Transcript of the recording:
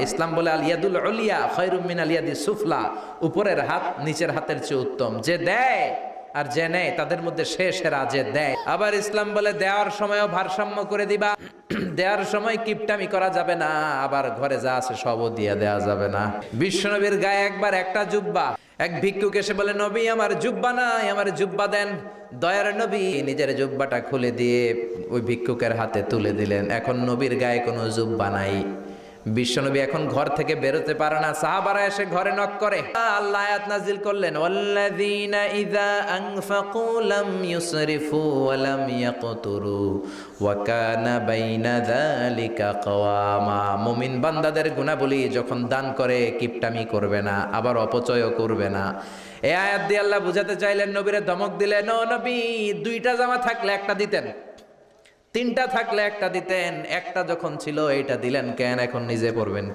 ইসলাম বলে আল ইয়াদুল উলিয়া খায়রুম মিন আল ইয়াদিস সুফলা, উপরের হাত নিচের হাতের চেয়ে উত্তম। যে দেয় আর যে নেয় তাদের মধ্যে সেরা যে দেয়। আবার ইসলাম বলে দেওয়ার সময়ও ভারসাম্য করে দিবা, দেওয়ার সময় কিপটামি করা যাবে না, আবার ঘরে যা আছে সবও দিয়ে দেওয়া যাবে না। বিশ্বনবীর গায়ে একবার একটা জুব্বা, এক ভিক্ষুক এসে বলে নবী আমার জুব্বা নাই, আমার জুব্বা দেন। দয়ার নবী নিজের জুব্বাটা খুলে দিয়ে ওই ভিক্ষুকের হাতে তুলে দিলেন। এখন নবীর গায়ে কোনো জুব্বা নাই। বিশ্বনবী এখন ঘর থেকে বেরোতে পারে না, সাহাবারা এসে ঘরে নক করে। আল্লাহ আয়াত নাজিল করলেন, ওয়াল্লাযীনা ইযা আনফাকু লাম ইউসরিফু ওয়া লাম ইয়াকতুরু ওয়া কানা বাইনা যালিকা কওয়ামা। মুমিন বান্দাদের গুণাবলী, যখন দান করে কিপটামি করবে না, আবার অপচয়ও করবে না। এই আয়াত দিয়ে আল্লাহ বুঝাতে চাইলেন, নবীরে ধমক দিলেন, ও নবী দুইটা জামা থাকলে একটা দিতেন, তিনটা থাকলে একটা দিতেন, একটা যখন ছিল এইটা দিলেন কেন, এখন নিজে পড়বেন কি?